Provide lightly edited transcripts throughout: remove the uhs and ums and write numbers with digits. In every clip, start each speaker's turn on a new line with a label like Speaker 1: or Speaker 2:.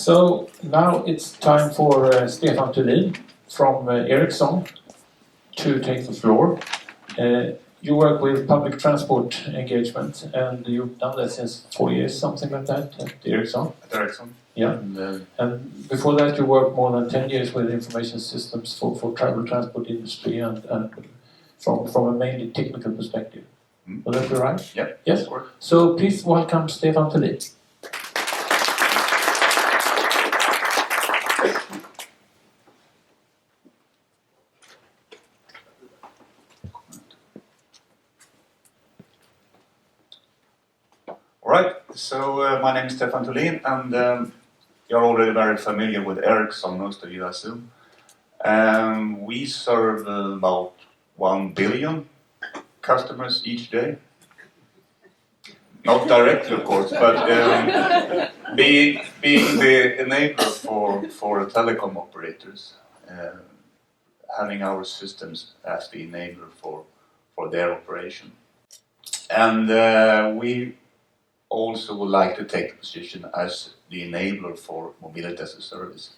Speaker 1: So now it's time for Stefan Thulin from Ericsson to take the floor. You work with public transport engagement, and you've done that since 4 years, something like that, at Ericsson.
Speaker 2: At Ericsson.
Speaker 1: Yeah. And before that, you worked more than 10 years with information systems for travel transport industry and from a mainly technical perspective. Will that be right?
Speaker 2: Yeah.
Speaker 1: Yes. So please welcome Stefan Thulin.
Speaker 2: Alright, so my name is Stefan Thulin, and you're already very familiar with Ericsson, most of you I assume. We serve about 1 billion customers each day. Not directly, of course, but being the enabler for telecom operators, having our systems as the enabler for their operation. And we also would like to take the position as the enabler for mobility as a service.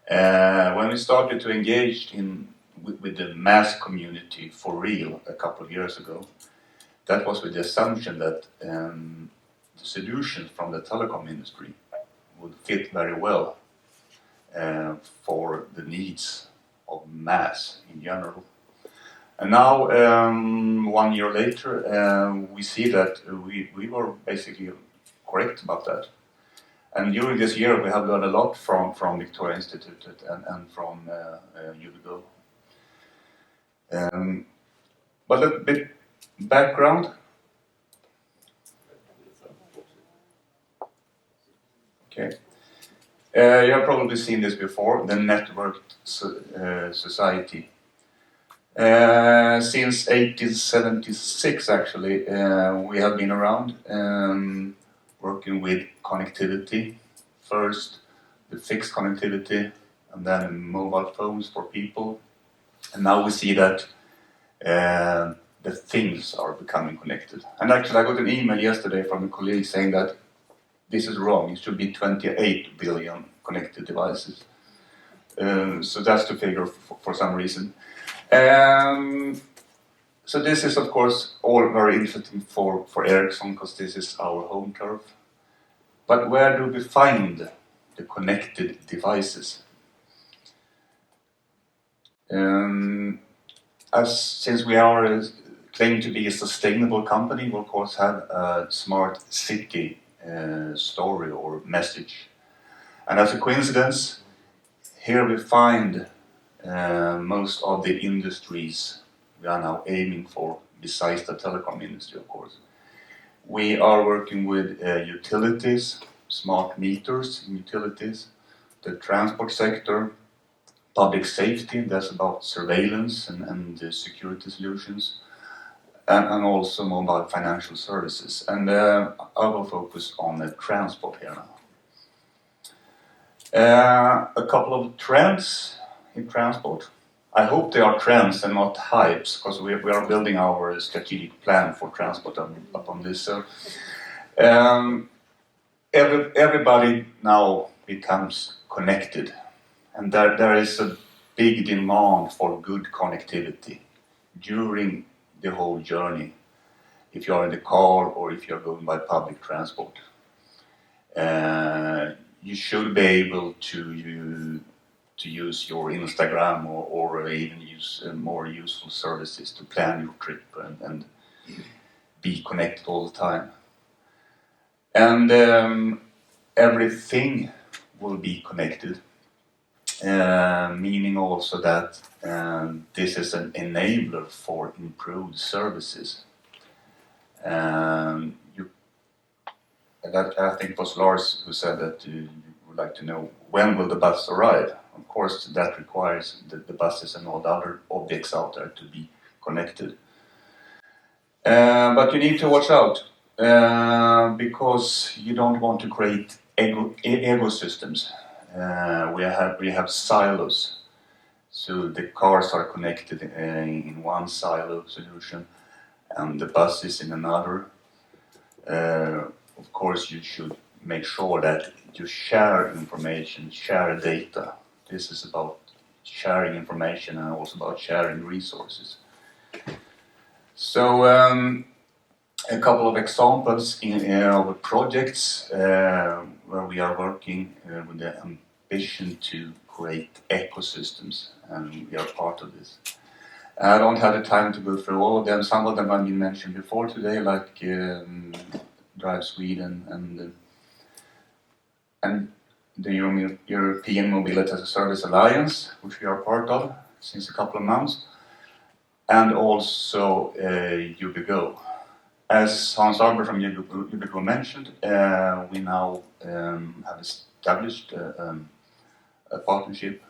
Speaker 2: When we started to engage with the MaaS community for real a couple of years ago, that was with the assumption that the solutions from the telecom industry would fit very well for the needs of MaaS in general. And now, 1 year later, we see that we were basically correct about that. And during this year, we have learned a lot from Victoria Institute and from UVigo. But a bit background. Okay. You have probably seen this before, the networked society. Since 1876, actually, we have been around working with connectivity. First, the fixed connectivity, and then mobile phones for people. And now we see that the things are becoming connected. And actually, I got an email yesterday from a colleague saying that this is wrong. It should be 28 billion connected devices. So that's the figure for some reason. So this is, of course, all very interesting for Ericsson, because this is our home turf. But where do we find the connected devices? Since we are claiming to be a sustainable company, we of course have a smart city story or message. And as a coincidence, here we find most of the industries we are now aiming for, besides the telecom industry, of course. We are working with utilities, smart meters in utilities, the transport sector, public safety, that's about surveillance and security solutions, and also mobile financial services. And I will focus on the transport here now. A couple of trends in transport. I hope they are trends and not hypes, because we are building our strategic plan for transport upon this. Everybody now becomes connected, and there is a big demand for good connectivity during the whole journey, if you are in the car or if you are going by public transport. You should be able to use your Instagram or even use more useful services to plan your trip and be connected all the time. And everything will be connected, meaning also that this is an enabler for improved services. That, I think it was Lars who said that you would like to know when will the bus arrive. Of course, that requires the buses and all the other objects out there to be connected. But you need to watch out, because you don't want to create ecosystems. We have silos. So the cars are connected in one silo solution and the buses in another. Of course, you should make sure that you share information, share data. This is about sharing information and also about sharing resources. So a couple of examples in our projects where we are working with the ambition to create ecosystems, and we are part of this. I don't have the time to go through all of them. Some of them have been mentioned before today, like Drive Sweden and the European Mobility as a Service Alliance, which we are part of since a couple of months, and also Ubigo. As Hans Arber from Ubigo mentioned, we now have established a partnership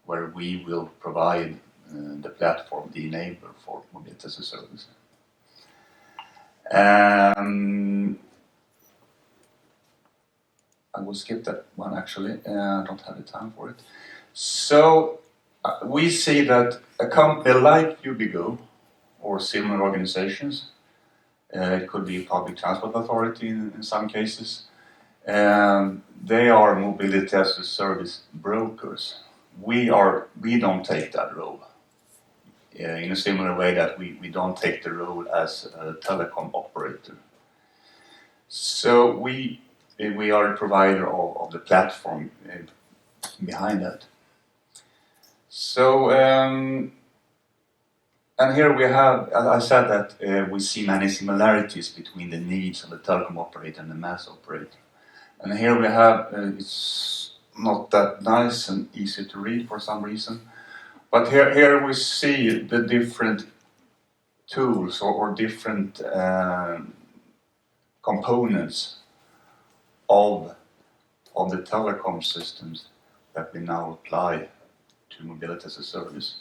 Speaker 2: where we will provide the platform, the enabler for mobility as a service. I will skip that one actually, I don't have the time for it. So we see that a company like Ubigo or similar organizations, it could be a public transport authority in some cases, they are mobility as a service brokers. We don't take that role in a similar way that we don't take the role as a telecom operator. So we are the provider of the platform behind that. So and here we have, as I said, that we see many similarities between the needs of the telecom operator and the MaaS operator. And here we have, it's not that nice and easy to read for some reason, but here we see the different tools or different components of the telecom systems that we now apply to mobility as a service.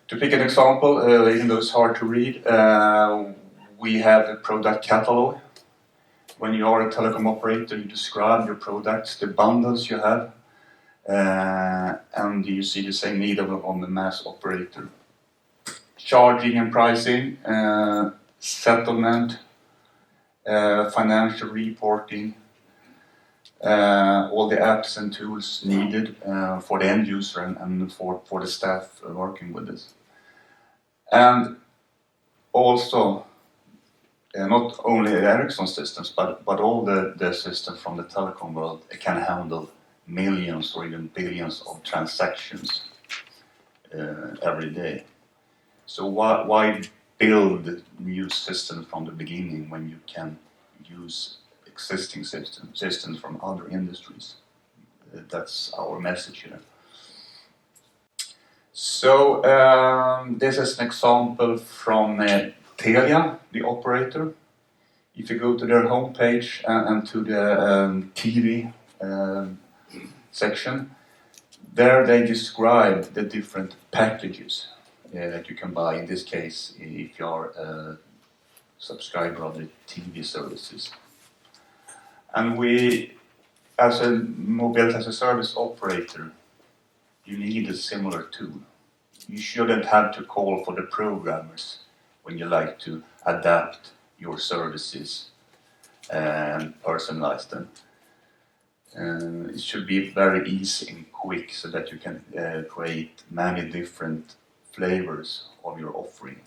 Speaker 2: To pick an example, even though it's hard to read, we have a product catalog. When you are a telecom operator, you describe your products, the bundles you have, and you see the same need on the MaaS operator. Charging and pricing, settlement, financial reporting, all the apps and tools needed for the end user and for the staff working with this. And also, not only Ericsson systems, but all the systems from the telecom world can handle millions or even billions of transactions every day. So why build new systems from the beginning when you can use existing systems from other industries? That's our message here. So this is an example from Telia, the operator. If you go to their homepage and to the TV section, there they describe the different packages that you can buy. In this case, if you are a subscriber of the TV services. And we, as a mobility as a service operator, you need a similar tool. You shouldn't have to call for the programmers when you like to adapt your services and personalize them. It should be very easy and quick so that you can create many different flavors of your offering.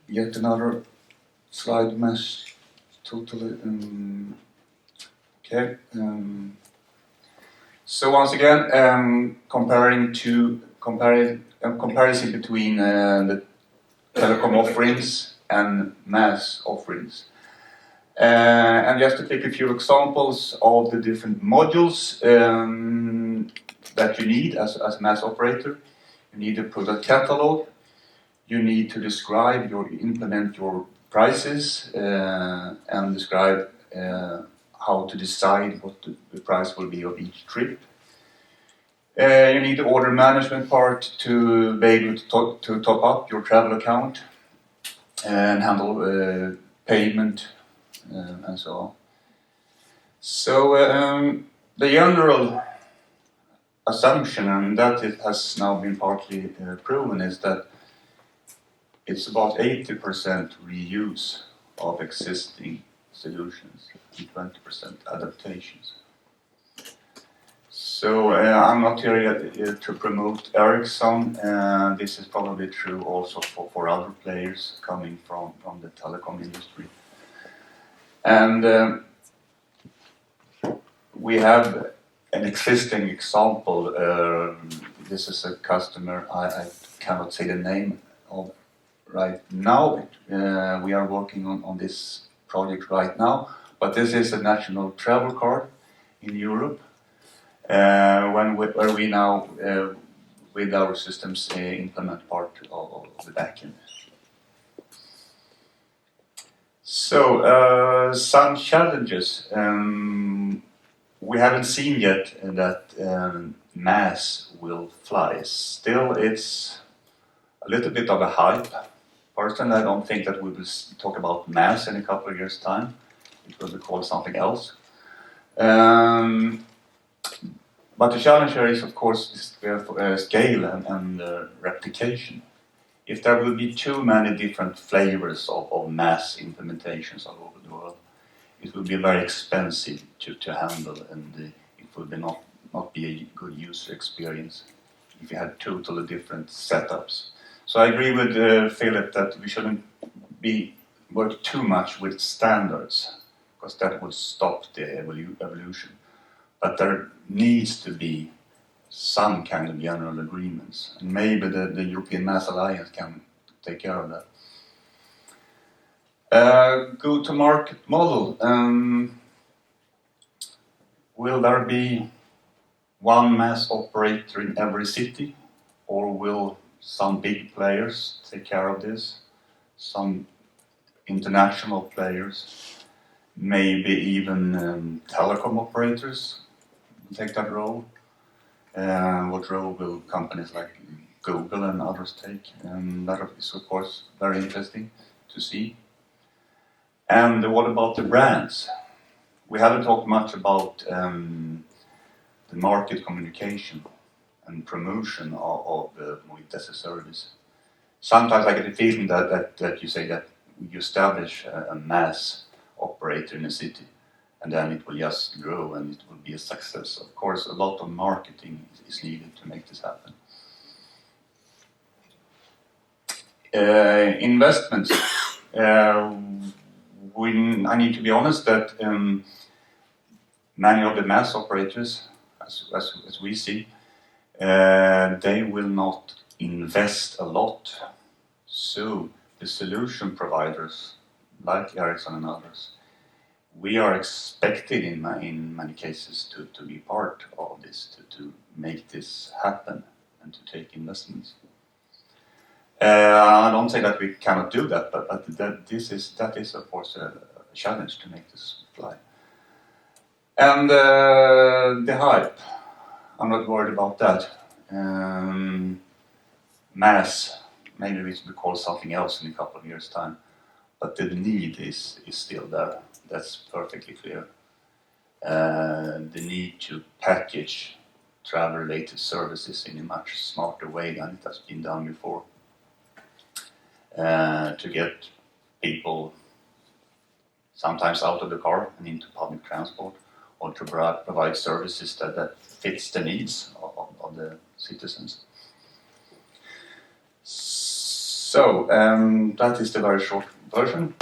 Speaker 2: Yet another slide mesh totally. Okay. So once again, comparison between the telecom offerings and MaaS offerings. And just to take a few examples of the different modules that you need as a MaaS operator. You need a product catalog. You need to implement your prices and describe how to decide what the price will be of each trip. You need the order management part to be able to top up your travel account and handle payment and so on. So the general assumption, and that it has now been partly proven, is that it's about 80% reuse of existing solutions and 20% adaptations. So I'm not here yet to promote Ericsson. This is probably true also for other players coming from the telecom industry. And we have an existing example. This is a customer, I cannot say the name of right now. We are working on this project right now, but this is a national travel card in Europe, where we now, with our systems, implement part of the backend. So, some challenges. We haven't seen yet that MaaS will fly. Still, it's a little bit of a hype. Personally, I don't think that we will talk about MaaS in a couple of years' time. It will be called something else. But the challenge here is, of course, scale and replication. If there will be too many different flavors of MaaS implementations all over the world, it will be very expensive to handle, and it will not be a good user experience if you had totally different setups. So I agree with Philip that we shouldn't work too much with standards, because that would stop the evolution. But there needs to be some kind of general agreements, and maybe the European MaaS Alliance can take care of that. Go-to-market model. Will there be one MaaS operator in every city, or will some big players take care of this? Some international players, maybe even telecom operators will take that role. What role will companies like Google and others take? That is, of course, very interesting to see. And what about the brands? We haven't talked much about the market communication and promotion of Mobility as a Service. Sometimes I get the feeling that you say that you establish a MaaS operator in a city, and then it will just grow and it will be a success. Of course, a lot of marketing is needed to make this happen. Investments. I need to be honest that many of the MaaS operators, as we see, they will not invest a lot. So the solution providers, like Ericsson and others, we are expected in many cases to be part of this, to make this happen and to take investments. I don't say that we cannot do that, but that is of course a challenge to make this fly. And the hype, I'm not worried about that. MaaS, maybe we will call something else in a couple of years' time, but the need is still there. That's perfectly clear. The need to package travel-related services in a much smarter way than it has been done before. To get people sometimes out of the car and into public transport, or to provide services that fits the needs of the citizens. So that is the very short version.